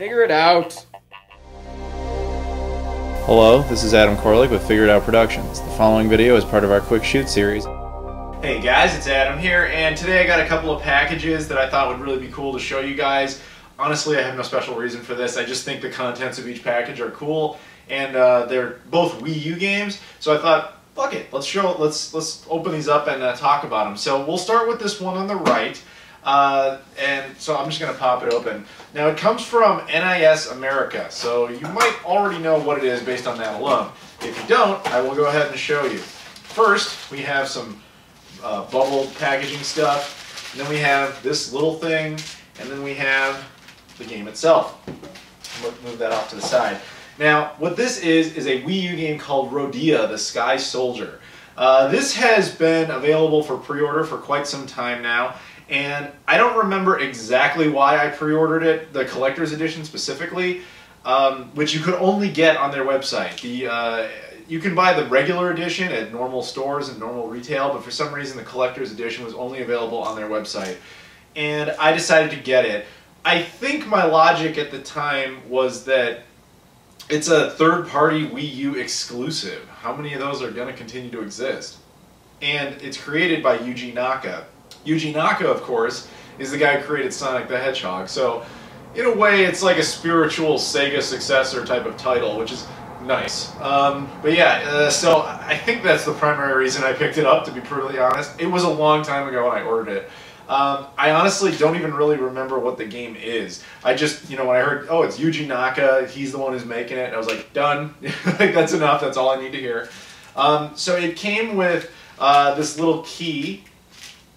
Figure it out. Hello, this is Adam Koralik with Figure It Out Productions. The following video is part of our Quick Shoot series. Hey guys, it's Adam here, and today I got a couple of packages that I thought would really be cool to show you guys. Honestly, I have no special reason for this. I just think the contents of each package are cool, and they're both Wii U games. So I thought, fuck it, let's open these up and talk about them. So we'll start with this one on the right. And so I'm just going to pop it open. Now it comes from NIS America, so you might already know what it is based on that alone. If you don't, I will go ahead and show you. First, we have some bubble packaging stuff, and then we have this little thing, and then we have the game itself. Move that off to the side. Now, what this is a Wii U game called Rodea, the Sky Soldier. This has been available for pre-order for quite some time now. And I don't remember exactly why I pre-ordered it, the collector's edition specifically, which you could only get on their website. You can buy the regular edition at normal stores and normal retail, but for some reason the collector's edition was only available on their website. And I decided to get it. I think my logic at the time was that it's a third-party Wii U exclusive. How many of those are going to continue to exist? And it's created by Yuji Naka. Yuji Naka, of course, is the guy who created Sonic the Hedgehog, so in a way it's like a spiritual Sega successor type of title, which is nice. But yeah, so I think that's the primary reason I picked it up, to be brutally honest. It was a long time ago when I ordered it. I honestly don't even really remember what the game is. I just, when I heard, oh, it's Yuji Naka, he's the one who's making it, I was like, done. Like, that's enough, that's all I need to hear. So it came with this little key,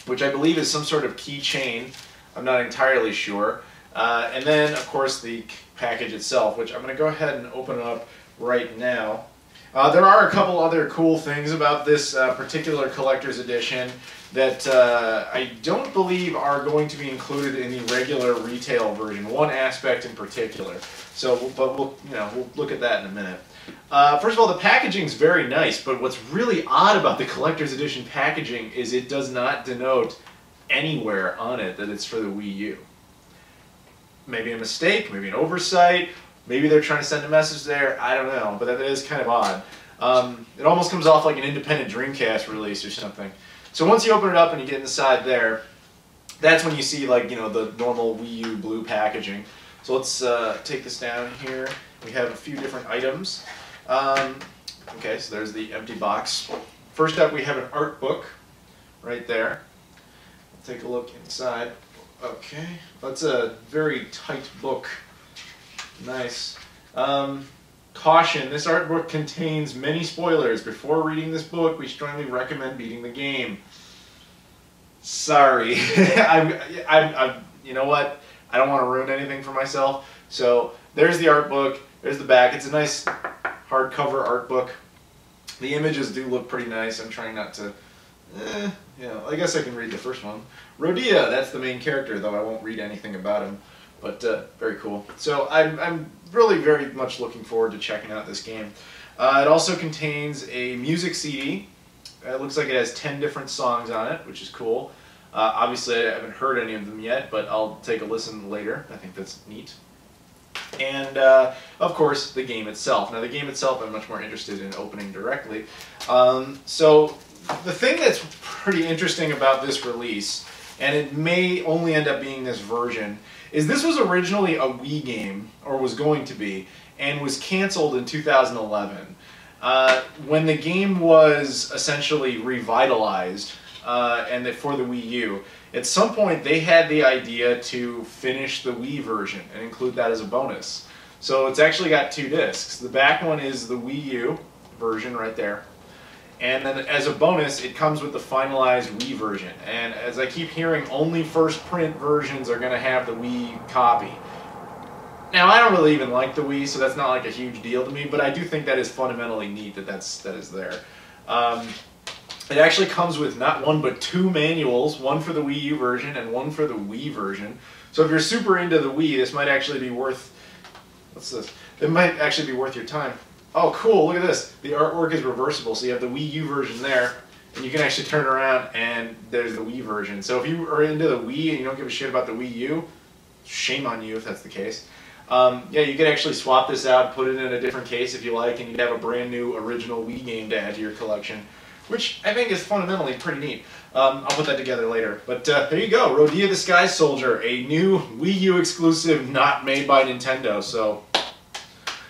which I believe is some sort of keychain. I'm not entirely sure. And then, of course, the package itself, which I'm going to go ahead and open up right now. There are a couple other cool things about this particular collector's edition that I don't believe are going to be included in the regular retail version. One aspect in particular. So, but we'll look at that in a minute. First of all, the packaging is very nice, but what's really odd about the collector's edition packaging is it does not denote anywhere on it that it's for the Wii U. Maybe a mistake, maybe an oversight, maybe they're trying to send a message there, I don't know, but that is kind of odd. It almost comes off like an independent Dreamcast release or something. So once you open it up and you get inside there, that's when you see, like, the normal Wii U blue packaging. So let's take this down here. We have a few different items. Okay, so there's the empty box. First up, we have an art book right there. We'll take a look inside. Okay, that's a very tight book. Nice. Caution, this art book contains many spoilers. Before reading this book, we strongly recommend beating the game. Sorry. You know what? I don't want to ruin anything for myself. So there's the art book. There's the back. It's a nice hardcover art book. The images do look pretty nice. I'm trying not to... I guess I can read the first one. Rodea, that's the main character, though I won't read anything about him. But very cool. So I'm really very much looking forward to checking out this game. It also contains a music CD. It looks like it has 10 different songs on it, which is cool. Obviously, I haven't heard any of them yet, but I'll take a listen later. I think that's neat. And, of course, the game itself. Now, the game itself I'm much more interested in opening directly. So, the thing that's pretty interesting about this release, and it may only end up being this version, is this was originally a Wii game, or was going to be, and was canceled in 2011. When the game was essentially revitalized, and for the Wii U, at some point they had the idea to finish the Wii version and include that as a bonus. So it's actually got two discs. The back one is the Wii U version right there. And then as a bonus, it comes with the finalized Wii version. And as I keep hearing, only first print versions are going to have the Wii copy. Now, I don't really even like the Wii, so that's not like a huge deal to me, but I do think that is fundamentally neat that that is there. It actually comes with not one but two manuals, one for the Wii U version and one for the Wii version. So if you're super into the Wii, this might actually be worth... What's this? It might actually be worth your time. Oh, cool, look at this. The artwork is reversible, so you have the Wii U version there, and you can actually turn it around, and there's the Wii version. So if you are into the Wii and you don't give a shit about the Wii U, shame on you if that's the case. Yeah, you could actually swap this out, put it in a different case if you like, and you'd have a brand new original Wii game to add to your collection, which I think is fundamentally pretty neat. I'll put that together later. But there you go, Rodea the Sky Soldier, a new Wii U exclusive not made by Nintendo. So,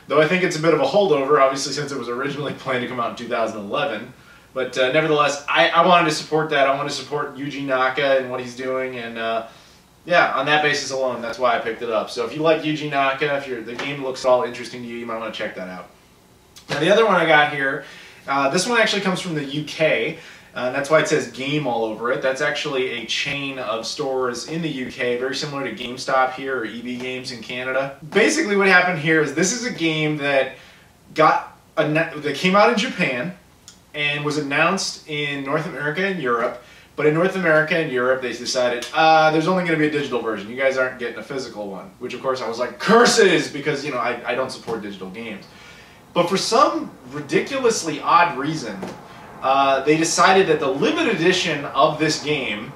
though I think it's a bit of a holdover, obviously, since it was originally planned to come out in 2011. But nevertheless, I wanted to support that. I want to support Yuji Naka and what he's doing, and yeah, on that basis alone, that's why I picked it up. So if you like Yuji Naka, if the game looks all interesting to you, you might want to check that out. Now the other one I got here, this one actually comes from the UK. That's why it says game all over it. That's actually a chain of stores in the UK, very similar to GameStop here or EB Games in Canada. Basically what happened here is this is a game that that came out in Japan and was announced in North America and Europe. But in North America and Europe, they decided, there's only going to be a digital version. You guys aren't getting a physical one. Which, of course, I was like, curses! Because, you know, I don't support digital games. But for some ridiculously odd reason, they decided that the limited edition of this game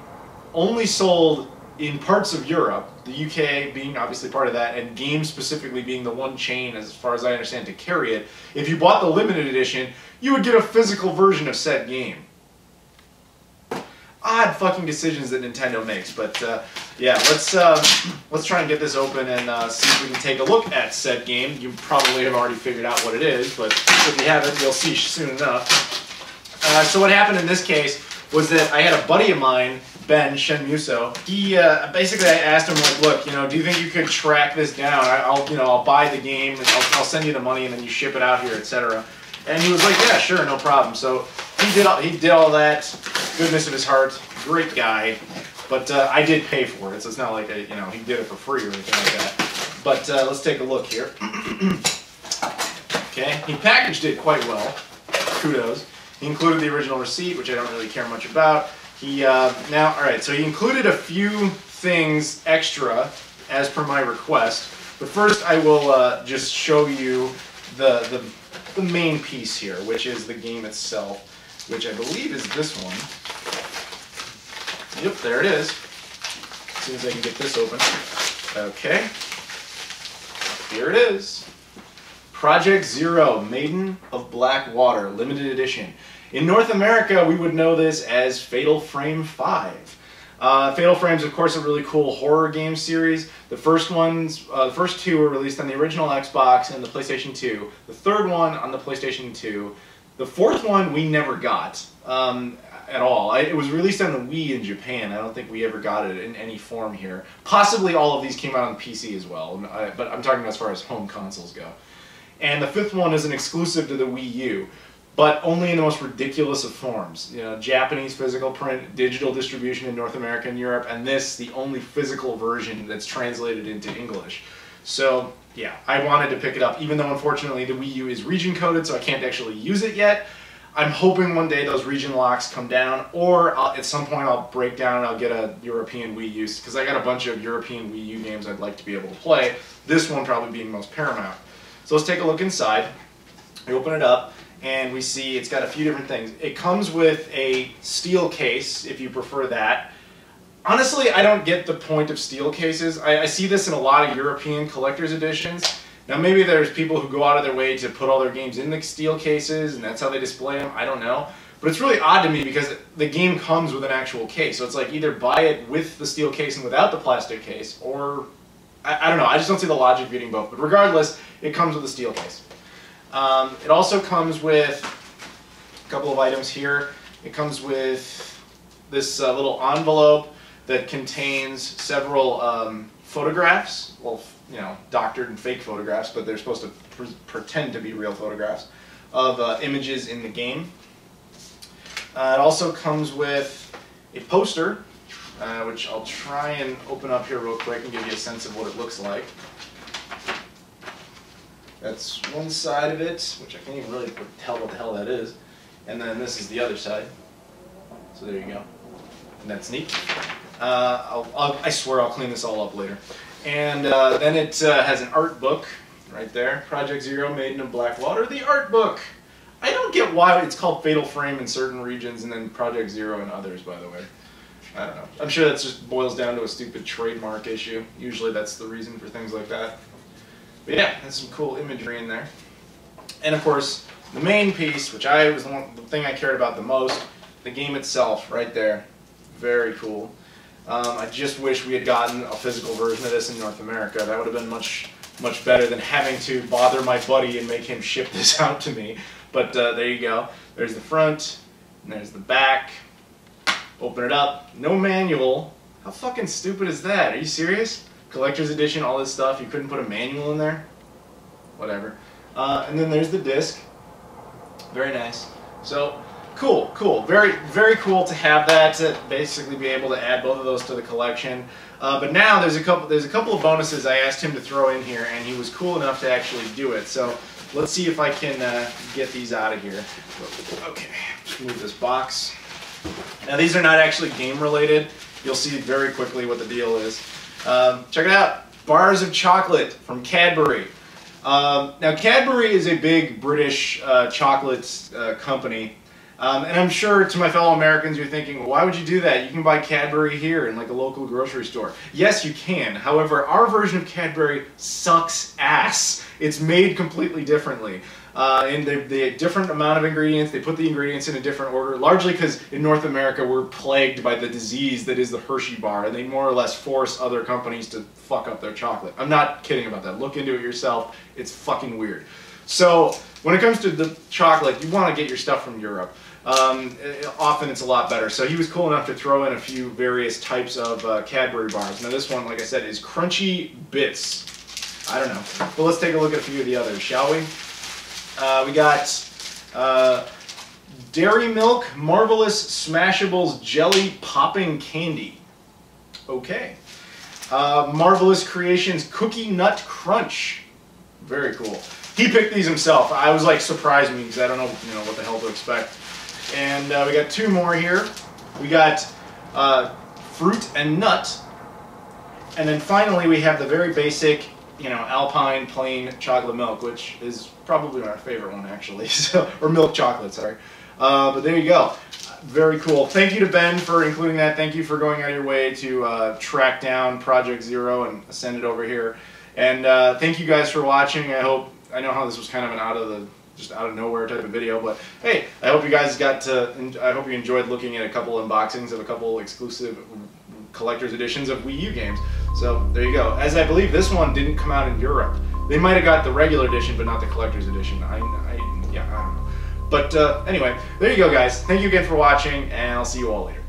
only sold in parts of Europe, the UK being obviously part of that, and Games specifically being the one chain, as far as I understand, to carry it. If you bought the limited edition, you would get a physical version of said game. Odd fucking decisions that Nintendo makes, but yeah, let's try and get this open and see if we can take a look at said game. You probably have already figured out what it is, but if you haven't, you'll see soon enough. So what happened in this case was that I had a buddy of mine, Ben Shenmuso. He basically, I asked him, like, look, you know, do you think you could track this down? I'll buy the game, and I'll send you the money, and then you ship it out here, etc. And he was like, yeah, sure, no problem. So he did all that. Goodness of his heart, great guy. But I did pay for it, so it's not like he did it for free or anything like that. But let's take a look here. Okay, he packaged it quite well. Kudos. He included the original receipt, which I don't really care much about. All right, so he included a few things extra as per my request. But first, I will just show you the main piece here, which is the game itself, which I believe is this one. Yep, there it is. As soon as I can get this open. Okay. Here it is. Project Zero, Maiden of Black Water, limited edition. In North America, we would know this as Fatal Frame 5. Fatal Frame is, of course, a really cool horror game series. The first two were released on the original Xbox and the PlayStation 2. The third one on the PlayStation 2. The fourth one we never got at all. It was released on the Wii in Japan. I don't think we ever got it in any form here. Possibly all of these came out on PC as well, but I'm talking as far as home consoles go. And the fifth one is an exclusive to the Wii U, but only in the most ridiculous of forms. You know, Japanese physical print, digital distribution in North America and Europe, and this, the only physical version that's translated into English. So, yeah, I wanted to pick it up, even though unfortunately the Wii U is region coded, so I can't actually use it yet. I'm hoping one day those region locks come down, or at some point I'll break down and I'll get a European Wii U, because I got a bunch of European Wii U games I'd like to be able to play, this one probably being most paramount. So let's take a look inside. We open it up, and we see it's got a few different things. It comes with a steel case, if you prefer that. Honestly, I don't get the point of steel cases. I see this in a lot of European collector's editions. Now maybe there's people who go out of their way to put all their games in the steel cases, and that's how they display them. I don't know. But it's really odd to me because the game comes with an actual case. So it's like either buy it with the steel case and without the plastic case, or I don't know. I just don't see the logic of getting both. But regardless, it comes with a steel case. It also comes with a couple of items here. It comes with this little envelope that contains several photographs. Well, you know, doctored and fake photographs, but they're supposed to pretend to be real photographs of images in the game. It also comes with a poster, which I'll try and open up here real quick and give you a sense of what it looks like. That's one side of it, which I can't even really tell what the hell that is. And then this is the other side. So there you go. And that's neat. I swear I'll clean this all up later. And then it has an art book right there. Project Zero, Maiden of Black Water. The art book! I don't get why it's called Fatal Frame in certain regions and then Project Zero in others, by the way. I don't know. I'm sure that just boils down to a stupid trademark issue. Usually that's the reason for things like that. But yeah, there's some cool imagery in there. And of course, the main piece, which was the thing I cared about the most, the game itself, right there. Very cool. I just wish we had gotten a physical version of this in North America. That would have been much better than having to bother my buddy and make him ship this out to me. But there you go. There's the front, and there's the back. Open it up. No manual. How fucking stupid is that? Are you serious? Collector's edition, all this stuff. You couldn't put a manual in there? Whatever. And then there's the disc. Very nice. So, cool. Very, very cool to have that, to basically be able to add both of those to the collection. But now there's a couple of bonuses I asked him to throw in here, and he was cool enough to actually do it. So let's see if I can get these out of here. Okay, just move this box. Now these are not actually game related. You'll see very quickly what the deal is. Check it out. Bars of chocolate from Cadbury. Now Cadbury is a big British chocolate company. And I'm sure to my fellow Americans you're thinking, well, why would you do that? You can buy Cadbury here in like a local grocery store. Yes, you can. However, our version of Cadbury sucks ass. It's made completely differently. And the different amount of ingredients, they put the ingredients in a different order, largely because in North America we're plagued by the disease that is the Hershey bar, and they more or less force other companies to fuck up their chocolate. I'm not kidding about that. Look into it yourself. It's fucking weird. So when it comes to the chocolate, you want to get your stuff from Europe. Often it's a lot better. So he was cool enough to throw in a few various types of Cadbury bars. Now this one, like I said, is Crunchy Bits. I don't know. But let's take a look at a few of the others, shall we? We got Dairy Milk Marvelous Smashables Jelly Popping Candy. Okay. Marvelous Creations Cookie Nut Crunch. Very cool. He picked these himself. I was like, surprised me because I don't know, what the hell to expect. And we got two more here. We got Fruit and Nut. And then finally we have the very basic, Alpine plain chocolate milk, which is probably my favorite one actually. So, or milk chocolate, sorry. But there you go. Very cool. Thank you to Ben for including that. Thank you for going out of your way to track down Project Zero and send it over here. And thank you guys for watching. I know how this was kind of an just out of nowhere type of video, but hey, I hope you guys I hope you enjoyed looking at a couple unboxings of a couple exclusive collector's editions of Wii U games. So there you go. As I believe this one didn't come out in Europe. They might have got the regular edition, but not the collector's edition. Yeah, I don't know. But anyway, there you go, guys. Thank you again for watching, and I'll see you all later.